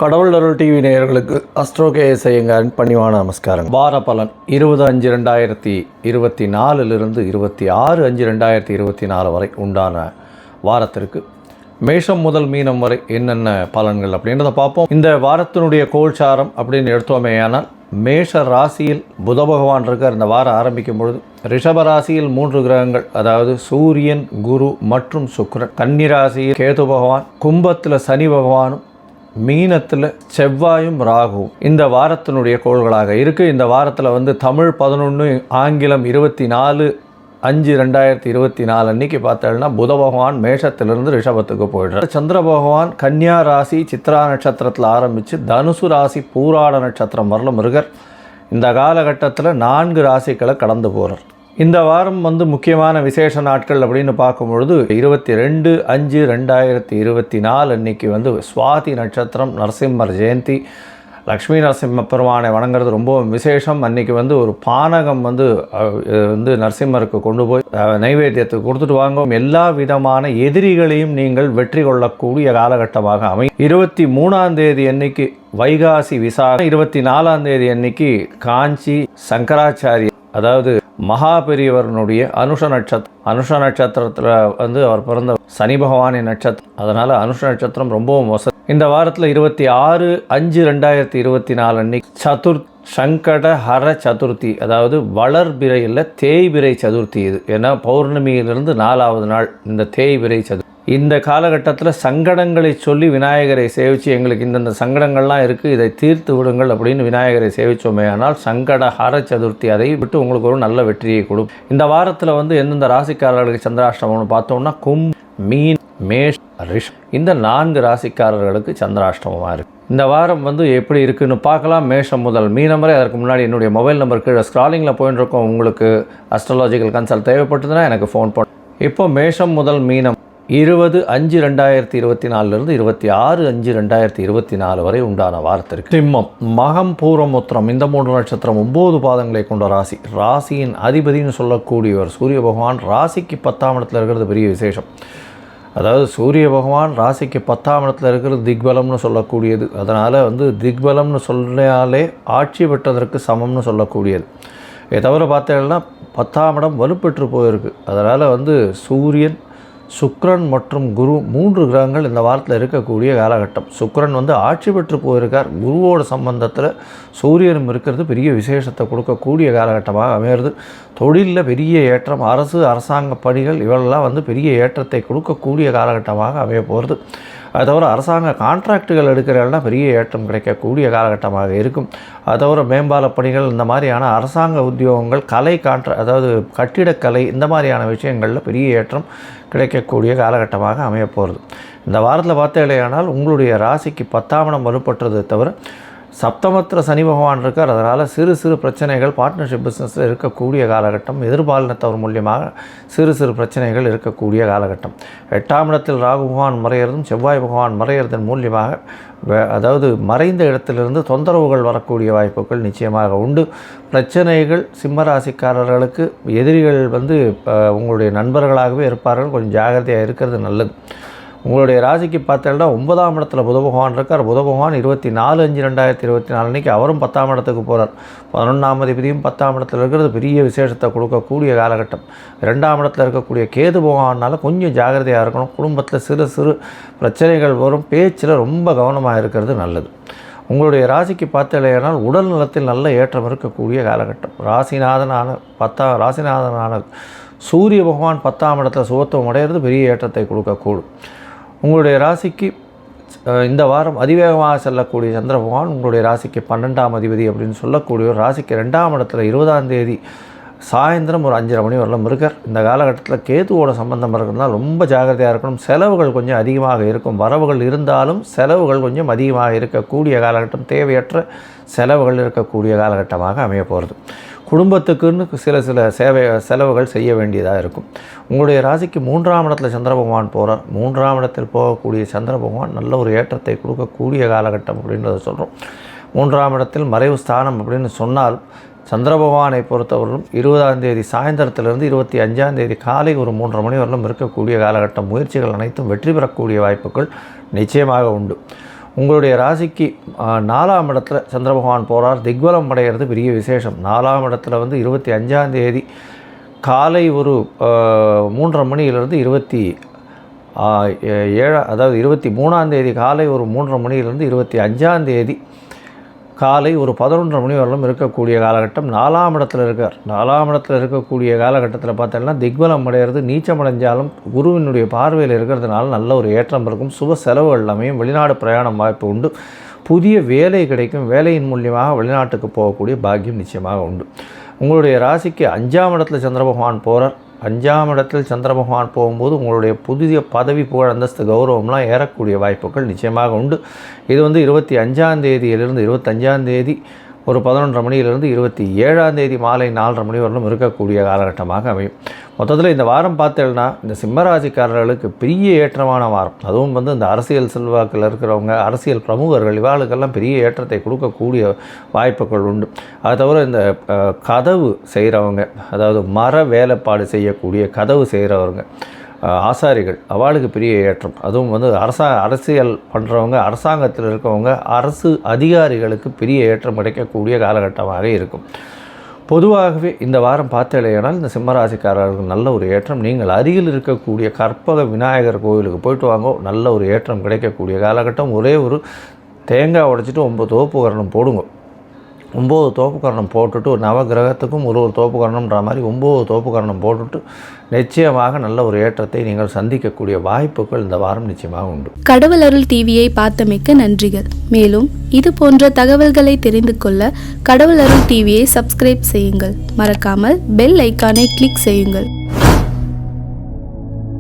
கடவுள் அருள் டிவி நேயர்களுக்கு astro KS ஐயங்காரின் பணிவான நமஸ்காரம். வார பலன் 20/5/2024 26/5/2024 வரை உண்டான வாரத்திற்கு மேஷம் முதல் மீனம் வரை என்னென்ன பலன்கள் அப்படின்றத பார்ப்போம். இந்த வாரத்தினுடைய கோல்சாரம் அப்படின்னு எடுத்தோமேயானால் மேஷ ராசியில் புத பகவான் இருக்கார். இந்த வாரம் ஆரம்பிக்கும் பொழுது ரிஷப ராசியில் 3 கிரகங்கள், அதாவது சூரியன், குரு மற்றும் சுக்கிரன். கன்னி ராசியில் கேது பகவான், கும்பத்தில் சனி பகவானும், மீனத்தில் செவ்வாயும் ராகுவும் இந்த வாரத்தினுடைய கோள்களாக இருக்குது. இந்த வாரத்தில் தமிழ் 11, ஆங்கிலம் 24/5/2024 அன்னைக்கு பார்த்தோம்னா புத பகவான் மேஷத்திலிருந்து ரிஷபத்துக்கு போயிடுறார். சந்திர பகவான் கன்னியா ராசி சித்ரா நட்சத்திரத்தில் ஆரம்பித்து தனுசு ராசி பூராட நட்சத்திரம் வரலும் மிருகர். இந்த காலகட்டத்தில் 4 ராசிகளை கடந்து போகிறார். இந்த வாரம் முக்கியமான விசேஷ நாட்கள் அப்படின்னு பார்க்கும்பொழுது 22/5/2024 அன்னைக்கு சுவாதி நட்சத்திரம், நரசிம்மர் ஜெயந்தி, லக்ஷ்மி நரசிம்ம பெருமானை வணங்குறது ரொம்ப விசேஷம். அன்றைக்கி ஒரு பானகம் நரசிம்மருக்கு கொண்டு போய் நைவேத்தியத்துக்கு கொடுத்துட்டு வாங்க. எல்லா விதமான எதிரிகளையும் நீங்கள் வெற்றி கொள்ளக்கூடிய காலகட்டமாக அமையும். 23ஆம் தேதி அன்னைக்கு வைகாசி விசாகம், 24ஆம் தேதி அன்னைக்கு காஞ்சி சங்கராச்சாரிய, அதாவது மகாபெரியவரனுடைய அனுஷ நட்சத்திரத்தில் அவர் பிறந்த சனி பகவானின் நட்சத்திரம். அதனால் அனுஷ நட்சத்திரம் ரொம்பவும் மோசம். இந்த வாரத்தில் 26/5/2024 அன்னைக்கு சங்கட ஹர சதுர்த்தி, அதாவது வளர்பிறையில் தேய்பிறை சதுர்த்தி. இது ஏன்னா பௌர்ணமியிலிருந்து 4ஆவது நாள் இந்த தேய்பிறை சதுர்த்தி. இந்த காலகட்டத்தில் சங்கடங்களை சொல்லி விநாயகரை சேவித்து எங்களுக்கு இந்தந்த சங்கடங்கள்லாம் இருக்குது, இதை தீர்த்து விடுங்கள் அப்படின்னு விநாயகரை சேவித்தோமே ஆனால் சங்கட ஹர சதுர்த்தி அதை விட்டு உங்களுக்கு ஒரு நல்ல வெற்றியை கொடுக்கும். இந்த வாரத்தில் எந்தெந்த ராசிக்காரர்களுக்கு சந்திராஷ்டமம்னு பார்த்தோம்னா மீன், மேஷ், ரிஷ் இந்த 4 ராசிக்காரர்களுக்கு சந்திராஷ்டமமாக இருக்குது. இந்த வாரம் எப்படி இருக்குன்னு பார்க்கலாம். மேஷம் முதல் மீனம் வரை. அதற்கு முன்னாடி என்னுடைய மொபைல் நம்பர் கீழே ஸ்க்ராலிங்கில் போயின்னு இருக்கோம். உங்களுக்கு அஸ்ட்ராலஜிக்கல் கன்சல்ட் தேவைப்பட்டதுன்னா எனக்கு ஃபோன் பண்ண. இப்போ மேஷம் முதல் மீனம் 20/5/2024 26/5/2024 வரை உண்டான வாரத்திற்கு. சிம்மம், மகம், பூரம், உத்திரம் இந்த 3 நட்சத்திரம் 9 பாதங்களை கொண்ட ராசி. ராசியின் அதிபதினு சொல்லக்கூடியவர் சூரிய பகவான் ராசிக்கு 10ஆம் இடத்துல இருக்கிறது பெரிய விசேஷம். அதாவது சூரிய பகவான் ராசிக்கு 10ஆம் இடத்துல இருக்கிறது திக்பலம்னு சொல்லக்கூடியது. அதனால் திக்பலம்னு சொன்னாலே ஆட்சி பெற்றதற்கு சமம்னு சொல்லக்கூடியது. இதை தவிர பார்த்தீங்கன்னா 10ஆம் இடம் வலுப்பெற்று போயிருக்கு. அதனால் சூரியன், சுக்கிரன் மற்றும் குரு 3 கிரகங்கள் இந்த வாரத்தில் இருக்கக்கூடிய காலகட்டம். சுக்கிரன் ஆட்சி பெற்று போயிருக்கார். குருவோட சம்பந்தத்தில் சூரியனும் இருக்கிறது பெரிய விசேஷத்தை கொடுக்கக்கூடிய காலகட்டமாக அமையிறது. தொழிலில் பெரிய ஏற்றம், அரசாங்க பணிகள் இவெல்லாம் பெரிய ஏற்றத்தை கொடுக்கக்கூடிய காலகட்டமாக அமைய போகிறது. அது தவிர அரசாங்க கான்ட்ராக்டுகள் எடுக்கிறதுனா பெரிய ஏற்றம் கிடைக்கக்கூடிய காலகட்டமாக இருக்கும். அது தவிர மேம்பால பணிகள், இந்த மாதிரியான அரசாங்க உத்தியோகங்கள், கலை அதாவது கட்டிடக்கலை இந்த மாதிரியான விஷயங்களில் பெரிய ஏற்றம் கிடைக்கக்கூடிய காலகட்டமாக அமைய போகிறது. இந்த வாரத்தில் பார்த்தேனால் உங்களுடைய ராசிக்கு 10ஆம் இடம் வலுப்பட்டதை தவிர சப்தமத்தில் சனி பகவான் இருக்கார். அதனால் சிறு பிரச்சனைகள் பார்ட்னர்ஷிப் பிஸ்னஸில் இருக்கக்கூடிய காலகட்டம். எதிர்பாலினத்தவர் மூலியமாக சிறு பிரச்சனைகள் இருக்கக்கூடிய காலகட்டம். 8ஆம் இடத்தில் ராகு பகவான் மறையிறதும் செவ்வாய் பகவான் மறையிறதன் மூலியமாக அதாவது மறைந்த இடத்திலிருந்து தொந்தரவுகள் வரக்கூடிய வாய்ப்புகள் நிச்சயமாக உண்டு. பிரச்சனைகள் சிம்மராசிக்காரர்களுக்கு எதிரிகள் உங்களுடைய நண்பர்களாகவே இருப்பார்கள். கொஞ்சம் ஜாகிரதையாக இருக்கிறது நல்லது. உங்களுடைய ராசிக்கு பார்த்தீங்கன்னா 9ஆம் இடத்துல புத பகவான் இருக்கார். புத பகவான் 24/5/2024 அன்றைக்கி அவரும் 10ஆம் இடத்துக்கு போகிறார். 11ஆம் அதிபதியும் 10ஆம் இடத்துல இருக்கிறது பெரிய விசேஷத்தை கொடுக்கக்கூடிய காலகட்டம். 2ஆம் இடத்துல இருக்கக்கூடிய கேது பகவானால் கொஞ்சம் ஜாகிரதையாக இருக்கணும். குடும்பத்தில் சிறு பிரச்சனைகள் வரும். பேச்சில் ரொம்ப கவனமாக இருக்கிறது நல்லது. உங்களுடைய ராசிக்கு பார்த்தீங்கன்னா உடல் நலத்தில் நல்ல ஏற்றம் இருக்கக்கூடிய காலகட்டம். ராசிநாதனான சூரிய பகவான் 10ஆம் இடத்துல சுகத்துவம் அடைகிறது பெரிய ஏற்றத்தை கொடுக்கக்கூடும். உங்களுடைய ராசிக்கு இந்த வாரம் அதிவேகமாக செல்லக்கூடிய சந்திர பகவான் உங்களுடைய ராசிக்கு 12ஆம் அதிபதி அப்படின்னு சொல்லக்கூடிய ஒரு ராசிக்கு 2ஆம் இடத்துல 20ஆம் தேதி சாயந்தரம் ஒரு 5:30 மணி வரலாம் இருக்கார். இந்த காலகட்டத்தில் கேதுவோட சம்பந்தம் இருக்கிறதுனால ரொம்ப ஜாகிரதையாக இருக்கணும். செலவுகள் கொஞ்சம் அதிகமாக இருக்கும். வரவுகள் இருந்தாலும் செலவுகள் கொஞ்சம் அதிகமாக இருக்கக்கூடிய காலகட்டம். தேவையற்ற செலவுகள் இருக்கக்கூடிய காலகட்டமாக அமைய போகிறது. குடும்பத்துக்குன்னு சில செலவுகள் செய்ய வேண்டியதாக இருக்கும். உங்களுடைய ராசிக்கு 3ஆம் இடத்துல சந்திர பகவான் போகிறார். 3ஆம் இடத்தில் போகக்கூடிய சந்திர பகவான் நல்ல ஒரு ஏற்றத்தை கொடுக்கக்கூடிய காலகட்டம் அப்படின்றத சொல்கிறோம். 3ஆம் இடத்தில் மறைவு ஸ்தானம் அப்படின்னு சொன்னால் சந்திர பகவானை பொறுத்தவரையும் 20ஆம் தேதி சாயந்தரத்திலிருந்து 25ஆம் தேதி காலை ஒரு 3:30 மணி வரலும் இருக்கக்கூடிய காலகட்டம். முயற்சிகள் அனைத்தும் வெற்றி பெறக்கூடிய வாய்ப்புகள் நிச்சயமாக உண்டு. உங்களுடைய ராசிக்கு 4ஆம் இடத்துல சந்திர பகவான் போகிறார். திக்வலம் அடைகிறது பெரிய விசேஷம். 4ஆம் இடத்துல வந்து 25ஆம் தேதி காலை ஒரு 3:30 மணியிலிருந்து 23ஆம் தேதி காலை ஒரு 3:30 மணியிலிருந்து 25ஆம் தேதி காலை ஒரு 11:30 மணி வரலும் இருக்கக்கூடிய காலகட்டம். 4ஆம் இடத்துல இருக்கார். 4ஆம் இடத்துல இருக்கக்கூடிய காலகட்டத்தில் பார்த்தோம்னா திக்வலம் அடைகிறது. நீச்சமடைஞ்சாலும் குருவினுடைய பார்வையில் இருக்கிறதுனால நல்ல ஒரு ஏற்றம் இருக்கும். சுப செலவுகள் எல்லாமே வெளிநாடு பிரயாணம் வாய்ப்பு உண்டு. புதிய வேலை கிடைக்கும். வேலையின் மூலியமாக வெளிநாட்டுக்கு போகக்கூடிய பாக்கியம் நிச்சயமாக உண்டு. உங்களுடைய ராசிக்கு 5ஆம் இடத்துல சந்திர பகவான் போகிறார். 5ஆம் இடத்தில் சந்திர பகவான் போகும்போது உங்களுடைய புதிய பதவி புகழ் அந்தஸ்து கௌரவம்லாம் ஏறக்கூடிய வாய்ப்புகள் நிச்சயமாக உண்டு. இது வந்து 25ஆம் தேதியிலிருந்து 25ஆம் தேதி ஒரு 11:30 மணியிலிருந்து 27ஆம் தேதி மாலை 4:30 மணி வரலும் இருக்கக்கூடிய காலகட்டமாக அமையும். மொத்தத்தில் இந்த வாரம் பார்த்தேன்னா இந்த சிம்மராசிக்காரர்களுக்கு பெரிய ஏற்றமான வாரம். அதுவும் வந்து இந்த அரசியல் செல்வாக்கில் இருக்கிறவங்க, அரசியல் பிரமுகர்கள், இவாளுக்கெல்லாம் பெரிய ஏற்றத்தை கொடுக்கக்கூடிய வாய்ப்புகள் உண்டு. அது தவிர இந்த கதவு செய்கிறவங்க, அதாவது மர வேலைப்பாடு செய்யக்கூடிய கதவு செய்கிறவங்க, ஆசாரிகள், அவளுக்கு பெரிய ஏற்றம். அதுவும் வந்து அரசியல் பண்ணுறவங்க, அரசாங்கத்தில் இருக்கவங்க, அரசு அதிகாரிகளுக்கு பெரிய ஏற்றம் கிடைக்கக்கூடிய காலகட்டமாக இருக்கும். பொதுவாகவே இந்த வாரம் பார்த்தேனால் இந்த சிம்மராசிக்காரர்களுக்கு நல்ல ஒரு ஏற்றம். நீங்கள் அருகில் இருக்கக்கூடிய கற்பக விநாயகர் கோவிலுக்கு போயிட்டு வாங்க, நல்ல ஒரு ஏற்றம் கிடைக்கக்கூடிய காலகட்டம். ஒரே ஒரு தேங்காய் உடைச்சிட்டு 9 தோப்புக்கரணம் போடுங்க. 9 தோப்புக்கரணம் போட்டுட்டு ஒரு நவகிரகத்துக்கும் ஒரு தோப்புக்கரணம்ன்ற மாதிரி 9 தோப்புக்கரணம் போட்டுட்டு நிச்சயமாக நல்ல ஒரு ஏற்றத்தை நீங்கள் சந்திக்கக்கூடிய வாய்ப்புகள் இந்த வாரம் நிச்சயமாக உண்டு. கடவுள் அருள் டிவியை பார்த்தமைக்க நன்றிகள். மேலும் இது போன்ற தகவல்களை தெரிந்து கொள்ள கடவுள் அருள் டிவியை சப்ஸ்கிரைப் செய்யுங்கள். மறக்காமல் பெல் ஐக்கானை கிளிக் செய்யுங்கள்.